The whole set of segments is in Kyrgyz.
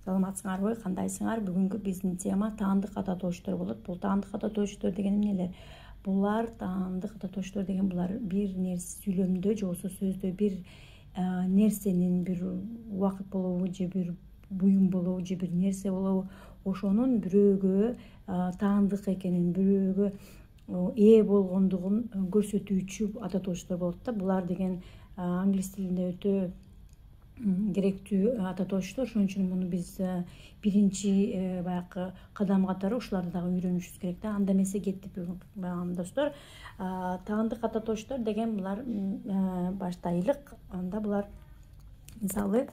Саламатсыңарбы, кандайсыңар? Бүгүнкү биздин тема таандык ата тооштор болот. Бул таандык ата тооштор деген эмнелер? Булар таандык ата тооштор деген булар бир нерсе сүйлөмдө же болбосо сөздө бир нерсенин бир убакыт болобу же бир буюм болобу же бир нерсе болобу ошонун бирөөгө таандык экенин, бирөөгө ээ болгондугун көрсөтүүчү ата тооштор болот да. Булар деген англис тилинде өтө керектүү ата тооштор. Ошон үчүн муну биз биринчи баягы кадам катары ушуларды дагы үйрөнүшүбүз керек да. Анда эмесе кеттик достор. Таандык ата тооштор деген булар баштайлык. Анда булар мисалы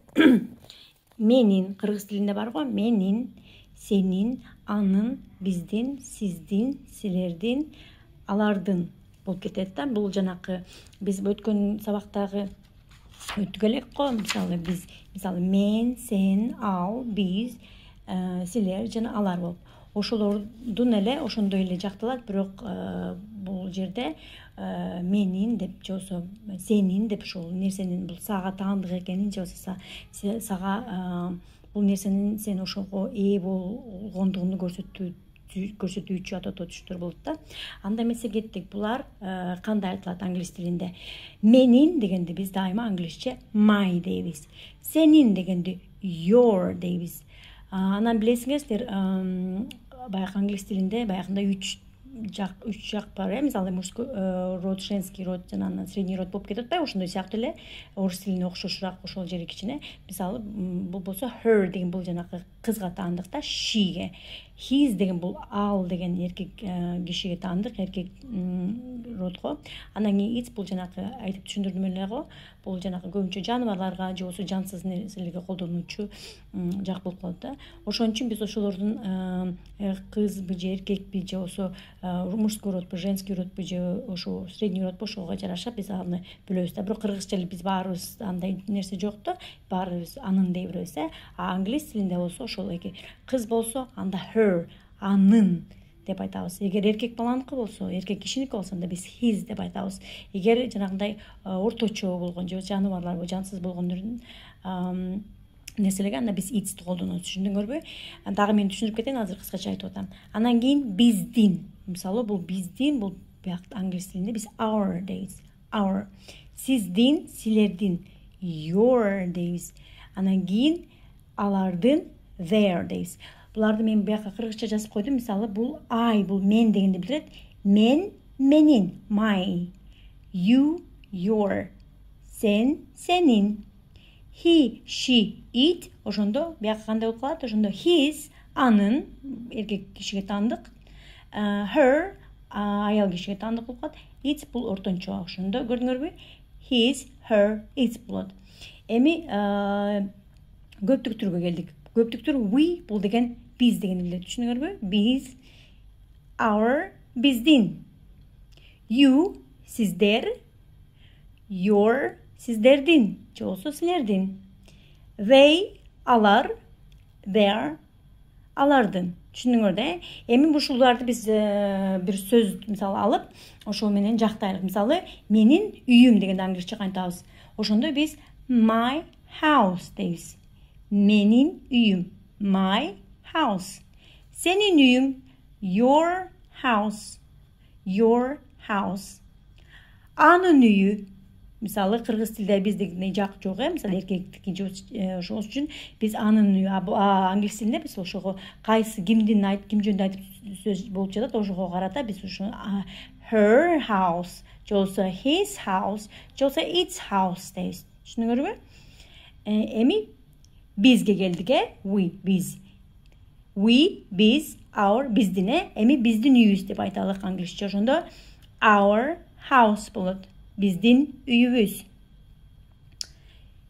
менин, кыргыз тилинде бар го, менин, сенин, анын, биздин, сиздин, силердин, алардын болуп кетет да. Бул жанакы биз өткөн сабактагы өттүк элек го. Мисалы мен, сен, ал, биз, силер жана алар болуп. Ошолордун эле ошондой эле жакталат, бирок бул жерде менин деп же болбосо сенин деп ушул нерсенин бул сага таандык экенин же болбосо сага бул нерсенин сен ошого ээ болгондугуну көрсөтүүчү ата тооштор болот да. Анда эмесе кеттик. Булар кандай айтылат англис тилинде? Менин дегенди биз дайыма англисче my дейбиз. Сенин дегенди your дейбиз. Анан билесиңиздер, баягы англис тилинде баягында үч жак бар, мисалы мужской род, женский род жана анан средний род болуп кетип атпайбы? Ошондой сыяктуу эле орус тилине окшошураак ошол жери кичине. Мисалы бул болсо her деген бул жанакы кызга таандык да, she'ге. His деген бул ал деген эркек кишиге таандык, эркек родго. Анан кийин it бул жанакы айтып түшүндүрдүм эле го. Бул жанакы көбүнчө жаныбарларга же болбосо жансыз нерселерге колдонуучу жак болуп калат да. Ошон үчүн биз ошолордун кызбы же эркекпи же болбосо мужской родбу, женский родбу же ошо средний родбу ошого жараша биз аны бөлөбүз да. Бирок кыргызча биз баарыбыз андай нерсе жок да. Баарыбыз анын дей беребиз. А англис тилинде болсо ошол кыз болсо анда her, анын деп айтабыз. Эгер эркек баланыкы болсо, эркек кишиники болсо анда биз his деп айтабыз. Эгер жанагындай орточо болгон же жаныбарларбы, жансыз болгондордун нерселерге анда биз it'ти колдонобуз. Түшүндүңөрбү? Дагы мен түшүндүрүп кетейин, азыр кыскача айтып атам. Анан кийин биздин. Мисалы бул биздин, бул биякта англис тилинде биз our дейбиз. Our. Сиздин, силердин your дейбиз. Анан кийин алардын their дейбиз. Буларды мен бияка кыргызча жазып койдум. Мисалы бул I, бул мен дегенди билдирет. Мен, менин, my. You, your. Sen, senin. He, she, it. Ошондо бияка кандай болуп калат? Ошондо his, анын, эркек кишиге таандык. Her, аял кишиге таандык болуп калат. It бул ортончо. Ошондо көрдүңөрбү? His, her, it болот. Эми көптүк түргө келдик. Көптүк түр we бул деген биз деген эле, түшүнүңөрбү? Биз, our, биздин. You, сиздер. Your, сиздердин, же болсо силердин. They, алар. Their, алардын. Түшүндүңөр да? Эми ушуларды биз бир сөз мисалы алып, ошол менен жактайлык. Мисалы менин үйүм деген англисче кантабыз? Ошондо биз my house дейбиз. Менин үйүм, my house. Сенин үйүң, your house. Your house. Анын үйү, мисалы кыргыз тилде биздегидей жак жок, мисалы эркектики ошол үчүн биз анын үйү. Англис тилинде биз ошого кайсы ким жөнүндө айтып сөз болуп жатат, ошого карата биз ошо her house, же болбосо his house, же болбосо its house дейбиз. Түшүндүңөрбү? Эми бизге келдик, we, биз. We, биз, our, биздин, эми биздин үйүбүз деп айталык англисче. Ошондо our house болот. Биздин үйүбүз.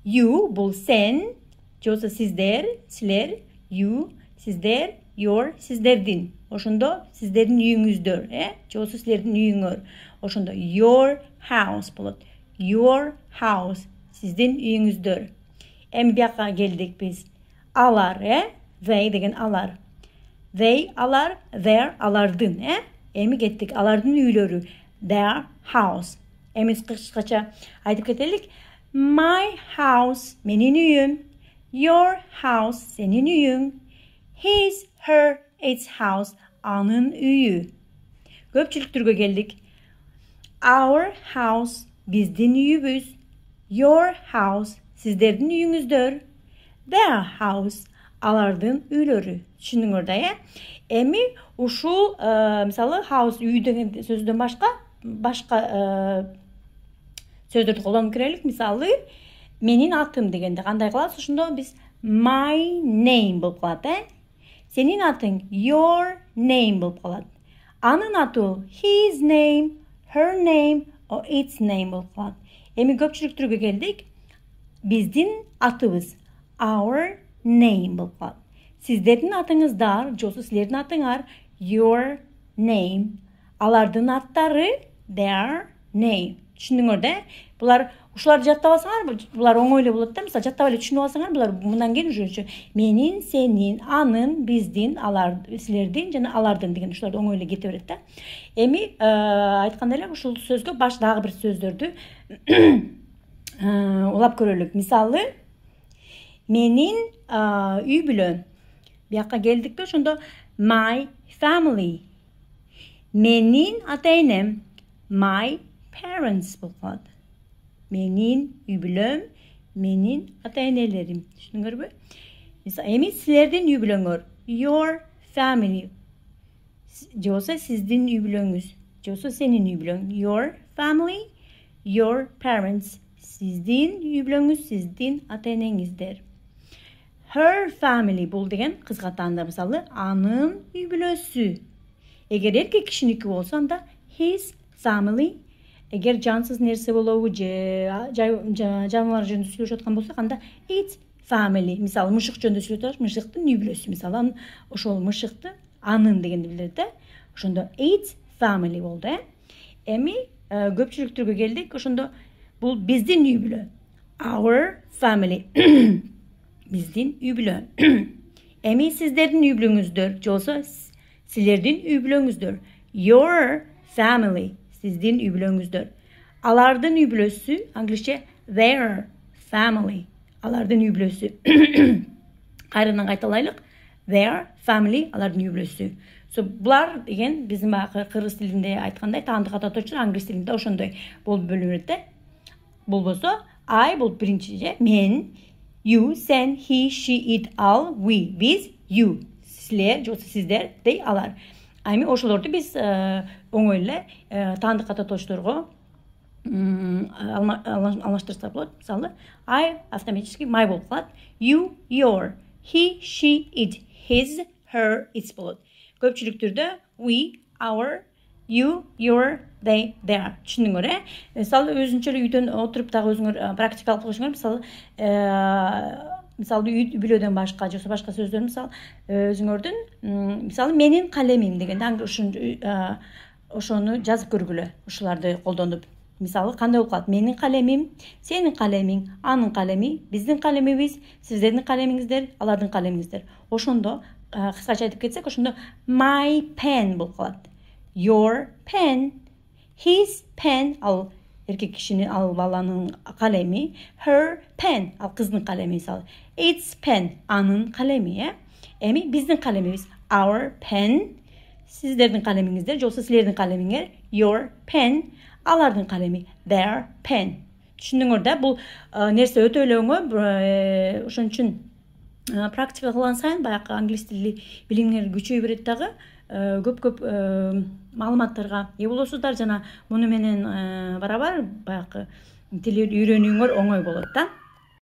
You бул сен, же болбосо сиздер, силер, you, сиздер, your, сиздердин. Ошондо сиздердин үйүңүздөр, же болбосо силердин үйүңөр. Ошондо your house болот. Your house, сиздин үйүңүздөр. Эми бияка келдик биз. Алар, they деген алар. They, алар, their, алардын, Эми кеттик. Алардын үйлөрү. Their house. Эми кыскача айтып кетелик. My house, менин үйүм. Your house, senin үйün. His, her, its house, anın үйü. Köpçülük türgө geldik. Our house, bizdin үйübüz. Your house, sizlerдің үйіңіздер. Their house, алардын үйлөрү. Түшүндүңөр да, Эми ушул мисалы house үй деген сөздөн башка сөздөрдү колдонуп көрөлүк. Мисалы менин атым дегенде кандай кылабыз? Ошондо биз my name болуп калат, Сенин атың your name болуп калат. Анын аты his name, her name, or its name болуп калат. Эми көпчүлүк түргө келдик. Биздин атыбыз our name болуп калат. Сиздердин атыңыздар, жосу силердин атыңар your name. Алардын аттары their name. Түшүндүңөр да? Ушуларды жаттап алсаңар, булар оңойлуу болот да. Мисалы жаттап эле түшүнүп алсаңар, булар мындан кийин уже менин, сенин, анын, биздин, алардын, силердин жана алардын деген ушуларды оңойлуу кете берет да. Эми айткандай эле ушул сөзгө дагы бир сөздөрдү улап көрөлүк. Мисалы менин үй бүлөм. Бияка келдикпи, ошондо my family. Менин ата-энем my parents болуп калат. Менин үй бүлөм, менин ата-энелерим. Түшүндүңөрбү? Эми силердин үй бүлөңөр your family. Жосо сиздин үй бүлөңүз, жосо сенин үй бүлөң your family, your parents. Сиздин үй бүлөңүз, сиздин ата-энеңиздер. Her family бул деген кызга таанда, мисалы, анын үй бүлөсү. Эгер эркек кишиники болсо, анда his family. Эгер жансыз нерсе болобу же жаныбар жөнүндө сүйлөшүп аткан болсок, анда its family. Мисалы, мышык жөнүндө сүйлөшүп атабыз, мышыктын үй бүлөсү. Мисалы, ошол мышыкты анын дегенди билдирет да. Ошондо its family болду, Эми көпчүлүк түргө келдик. Ошондо бул биздин үй бүлө. Our family. Биздин үй бүлө. Эми сиздердин үй бүлөңүздөр, жолсо силердин үй бүлөңүздөр. Your family. Сиздин үй бүлөңүздөр. Алардын үй бүлөсү, англисче their family. Алардын үй бүлөсү. Кайрадан кайталайлык. Their family, алардын үй бүлөсү. Булар деген биздин кыргыз тилинде айткандай, таандык ататуучу англис тилинде ошондой болуп бөлүнөт да. Болбосо I бул биринчи, мен, you, sen, he, she, it, ал, we, биз, you, силер, жок сиздер, they, алар. Эми ошолорду биз оңой эле таандык ататуучторго алмаштырсак болот. Мисалы, I автоматически my болуп калат. You, your, he, she, it, his, her, its болот. Көпчүлүк түрдө we, our, you, your, they, their. Түшүндүңөр, Мисалы, өзүнчө үйдөн отуруп дагы өзүңөр практикалык кылышыңар. Мисалы үй бүлөдөн башка, жоксо башка сөздөр, мисалы өзүңөрдүн, мисалы менин калемим дегенде ошону жазып көргүлө. Ушуларды колдонуп. Мисалы кандай болуп калат? Менин калемим, сенин калемиң, анын калеми, биздин калемибиз, сиздердин калемиңиздер, алардын калемиңиздер. Ошондо кыскача айтып кетсек, ошондо my pen болуп калат. Your pen, his pen, ал эркек кишинин, ал баланын калеми, her pen, ал кыздын калеми, мисалы. Its pen, анын калеми, Эми биздин калемибиз our pen, сиздердин калемиңиздер, жоксо силердин калемиңер your pen, алардын калеми their pen. Түшүндүңөр да? Бул нерсе өтө эле оңой. Ошон үчүн практика кылган сайын баягы англис тили билимиңер күчөй берет дагы. Көп маалыматтарга ээ болосуздар жана муну менен барабар баягы тил үйрөнүүңөр оңой болот да.